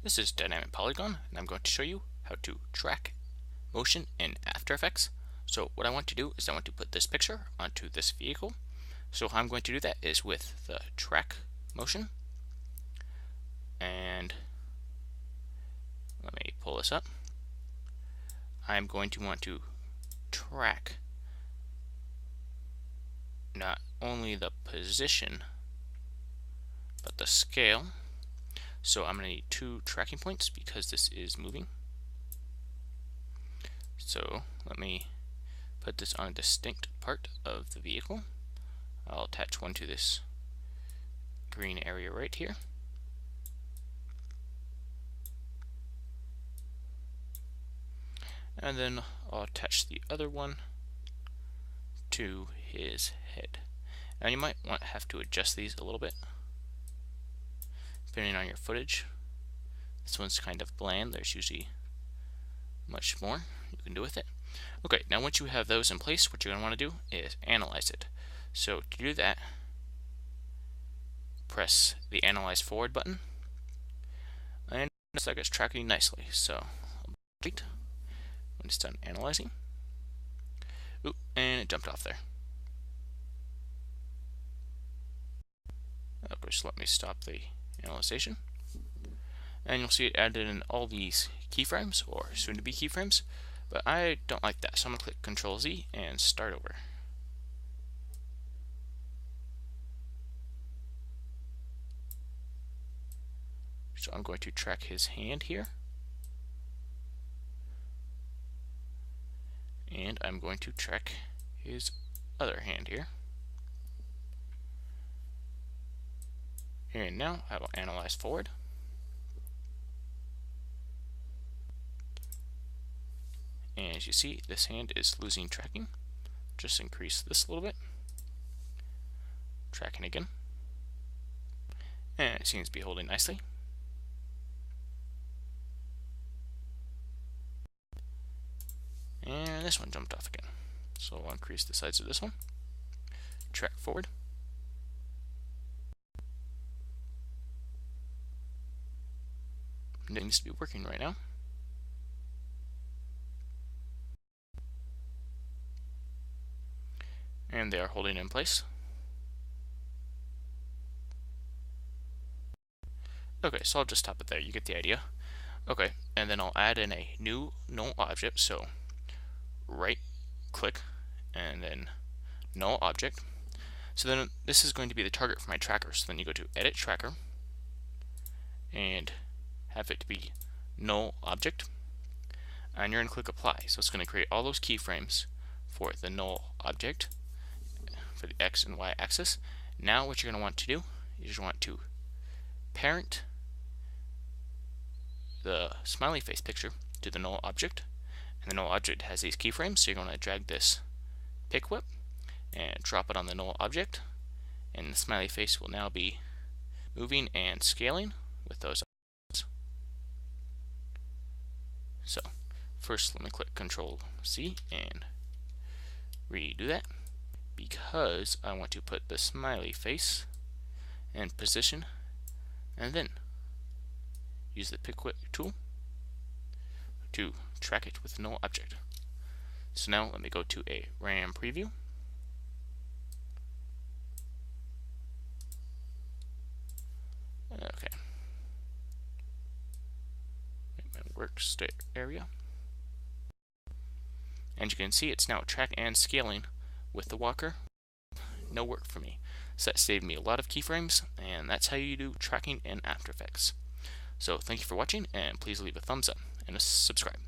This is Dynamic Polygon, and I'm going to show you how to track motion in After Effects. So what I want to do is I want to put this picture onto this vehicle. So how I'm going to do that is with the track motion. And let me pull this up. I'm going to want to track not only the position, but the scale. So I'm going to need 2 tracking points because this is moving. So let me put this on a distinct part of the vehicle. I'll attach one to this green area right here. And then I'll attach the other one to his head. Now you might have to adjust these a little bit depending on your footage. This one's kind of bland. There's usually much more you can do with it. Okay, now once you have those in place, what you're going to want to do is analyze it. So to do that, press the Analyze Forward button, and it's like it's tracking nicely. So when it's done analyzing, and it jumped off there. Of course, let me stop the analyzation, and you'll see it added in all these keyframes, or soon-to-be keyframes, but I don't like that, so I'm going to click Control Z and start over. So I'm going to track his hand here, and I'm going to track his other hand here. And now I will analyze forward. And as you see, this hand is losing tracking. Just increase this a little bit. Tracking again. And it seems to be holding nicely. And this one jumped off again. So I'll increase the size of this one. Track forward. It needs to be working right now. And they are holding in place. Okay, so I'll just stop it there. You get the idea. Okay, and then I'll add in a new null object. So right click and then null object. So then this is going to be the target for my tracker. So then you go to Edit Tracker and have it to be null object, and you're going to click Apply. So it's going to create all those keyframes for the null object for the X and Y axis. Now what you're going to want to do is you want to parent the smiley face picture to the null object, and the null object has these keyframes, so you're going to drag this pick whip and drop it on the null object, and the smiley face will now be moving and scaling with those. So first let me click Control C and redo that, because I want to put the smiley face in position, and then use the pick whip tool to track it with null object. So now let me go to a RAM preview. Okay. Works area. And you can see it's now track and scaling with the walker. No work for me. So that saved me a lot of keyframes, and that's how you do tracking in After Effects. So thank you for watching, and please leave a thumbs up and subscribe.